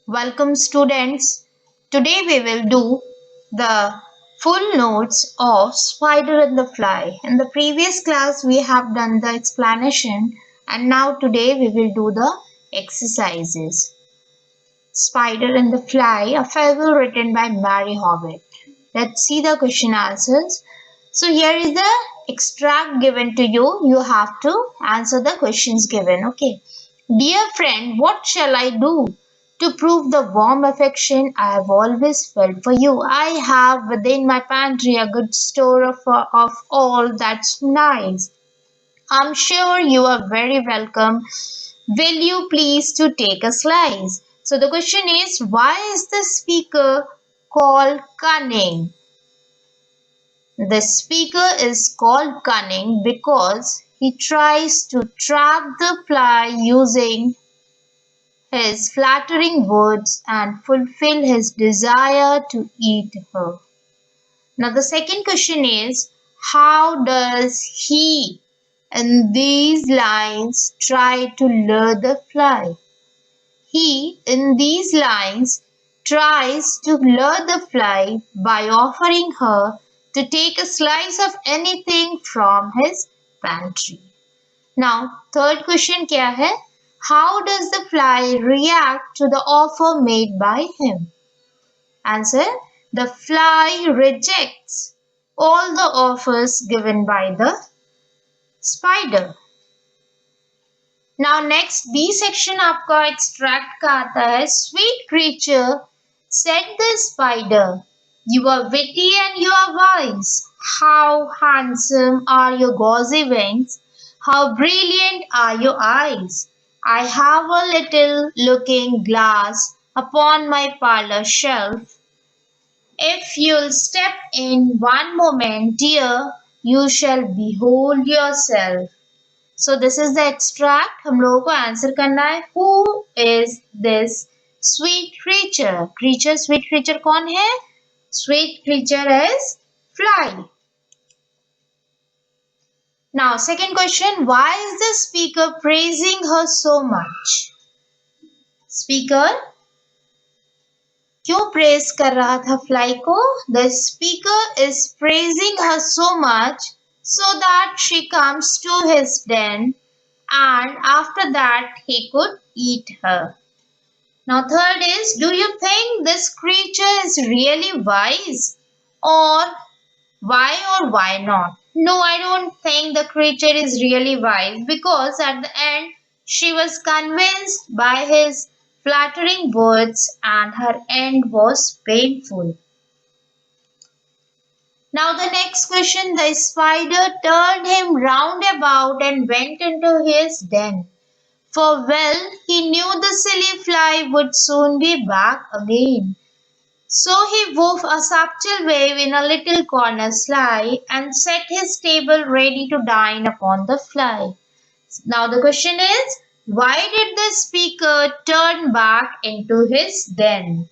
Welcome students. Today we will do the full notes of Spider and the Fly. In the previous class we have done the explanation and now today we will do the exercises. Spider and the Fly, a fable written by Mary Howitt. Let's see the question answers. So here is the extract given to you. You have to answer the questions given. Okay. Dear friend, what shall I do to prove the warm affection I have always felt for you? I have within my pantry a good store of all that's nice. I'm sure you are very welcome. Will you please to take a slice? So the question is, why is the speaker called cunning? The speaker is called cunning because he tries to trap the fly using his flattering words and fulfill his desire to eat her. Now the second question is, how does he in these lines try to lure the fly? He in these lines tries to lure the fly by offering her to take a slice of anything from his pantry. Now, third question क्या है? How does the fly react to the offer made by him? Answer: the fly rejects all the offers given by the spider. Now next B section आपका extract का आता है. Sweet creature, said the spider, you are witty and you are wise. How handsome are your gauzy wings. How brilliant are your eyes. I have a little looking glass upon my parlour shelf. If you'll step in one moment, dear, you shall behold yourself. So this is the extract. हम लोगों को answer करना है. Who is this sweet creature? Creature, sweet creature कौन है? Sweet creature is fly. Now second question. Why is the speaker praising her so much? Speaker क्यों praise कर रहा था फ्लाई को? The speaker is praising her so much so that she comes to his den and after that he could eat her. Now third is, do you think this creature is really wise? Or why not? No, I don't think the creature is really wise because at the end she was convinced by his flattering words and her end was painful. Now the next question, the spider turned him round about and went into his den. For well he knew the silly fly would soon be back again. So he wove a subtle web in a little corner sly and set his table ready to dine upon the fly. Now the question is, why did the speaker turn back into his den?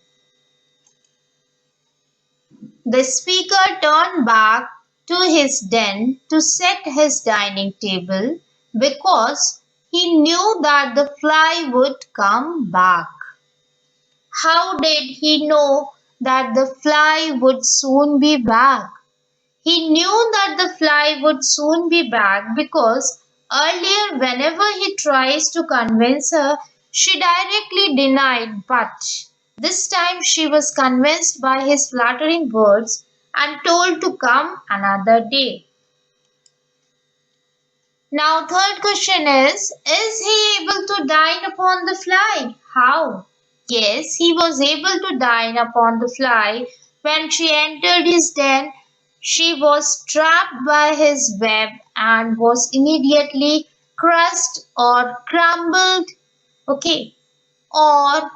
The speaker turned back to his den to set his dining table because he knew that the fly would come back. How did he know that the fly would soon be back? He knew that the fly would soon be back because earlier whenever he tries to convince her, she directly denied, but this time she was convinced by his flattering words and told to come another day. Now third question is he able to dine upon the fly? How? Yes, he was able to dine upon the fly. When she entered his den, she was trapped by his web and was immediately crushed or crumbled, okay, or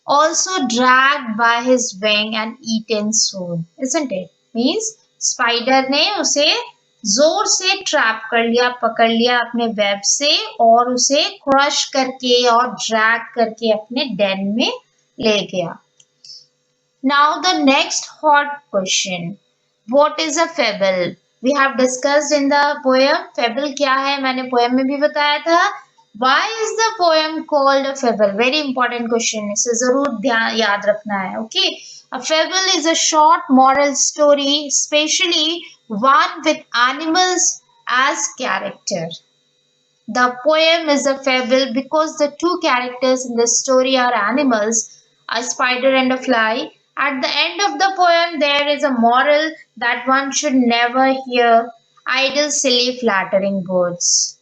also dragged by his wing and eaten soon, isn't it? Means spider ने उसे जोर से trap कर लिया, पकड़ लिया अपने web से और उसे क्रश करके और ड्रैग करके अपने डेन में ले गया. Now the next hot question. What is a fable? We have discussed in the poem. Fable क्या है? मैंने poem में भी बताया था. Why is the poem called a fable? Very important question. इसे जरूर ध्यान याद रखना है. Okay. A fable is a short moral story, especially one with animals as character. The poem is a fable because the two characters in the story are animals, a spider and a fly. At the end of the poem, there is a moral that one should never hear idle, silly, flattering words.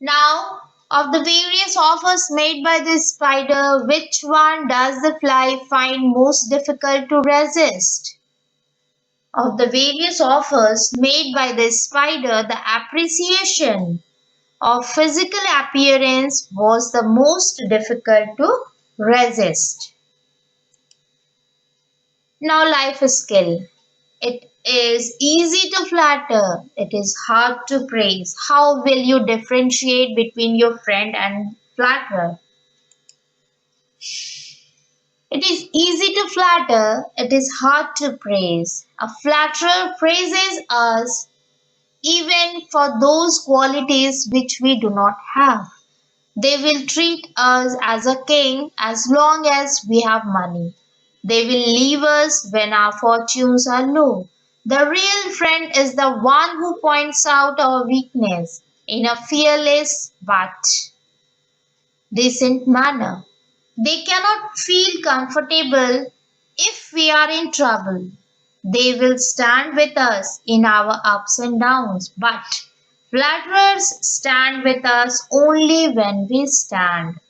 Now, of the various offers made by the spider, which one does the fly find most difficult to resist? Of the various offers made by the spider, the appreciation of physical appearance was the most difficult to resist. Now, life skill. It is easy to flatter, it is hard to praise. How will you differentiate between your friend and flatterer? It is easy to flatter, it is hard to praise. A flatterer praises us even for those qualities which we do not have. They will treat us as a king as long as we have money. They will leave us when our fortunes are low. The real friend is the one who points out our weakness in a fearless but decent manner. They cannot feel comfortable if we are in trouble. They will stand with us in our ups and downs, but flatterers stand with us only when we stand.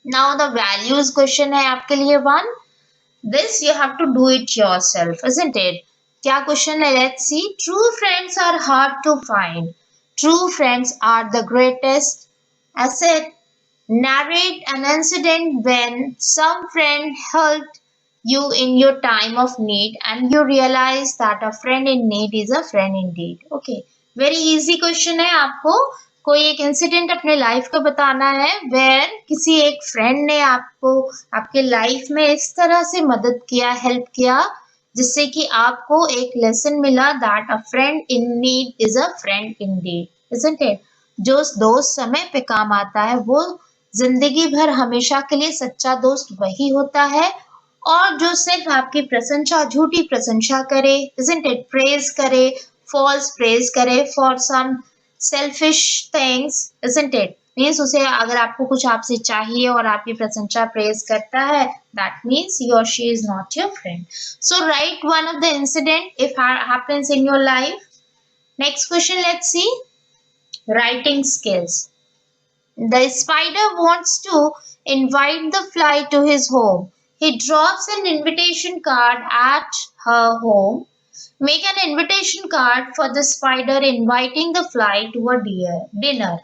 Now the values question है आपके लिए one. This you have to do it yourself, isn't it? क्या question है? Let's see. True friends are hard to find. True friends are the greatest asset. Narrate an incident when some friend helped you in your time of need and you realize that a friend in need is a friend indeed. Okay, very easy question है. आपको कोई एक incident अपने life का बताना है where किसी एक फ्रेंड ने आपको आपके लाइफ में इस तरह से मदद किया, हेल्प किया, जिससे कि आपको एक लेसन मिला that a friend in need is a friend Indeed, isn't it? जो दोस्त समय पे काम आता है वो जिंदगी भर हमेशा के लिए सच्चा दोस्त वही होता है, और जो सिर्फ आपकी प्रशंसा, झूठी प्रशंसा करे, isn't it, प्रेज करे, फॉल्स प्रेज करे for some selfish things, isn't it, means उसे अगर आपको कुछ आपसे चाहिए और आपकी प्रशंसा प्रेज करता है, that means he or she is not your friend. So write one of the incident if happens in your life. Next question, let's see. Writing skills. The spider wants to invite the fly to his home. He drops an invitation card at her home. Make an invitation card for the spider inviting the fly to a dinner.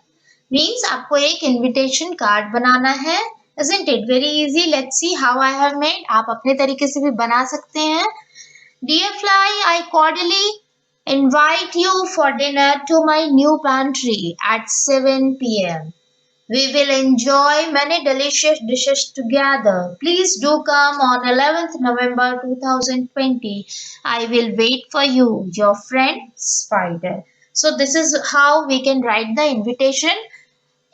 Means आपको एक invitation card बनाना है. Isn't it very easy? Let's see how I have made. आप अपने तरीके से भी बना सकते हैं. Dear fly, I cordially invite you for dinner to my new pantry at 7 p.m. We will enjoy many delicious dishes together. Please do come on 11th November 2020. I will wait for you, your friend Spider. So this is how we can write the invitation.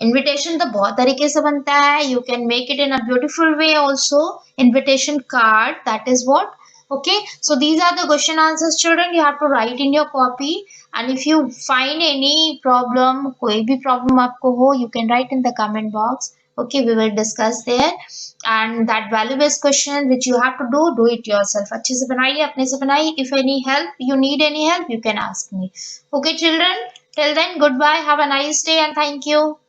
Invitation तो बहुत तरीके से बनता है. You can make it in a beautiful way also. Invitation card, that is what. Okay, so these are the question answers, children. You have to write in your copy, and if you find any problem, कोई भी problem आपको हो, you can write in the comment box. Okay, we will discuss there. And that value based question which you have to do it yourself. अच्छे से बनाइए, अपने से बनाइए. If any help you need, any help, you can ask me. Okay, children, till then, goodbye, have a nice day, and thank you.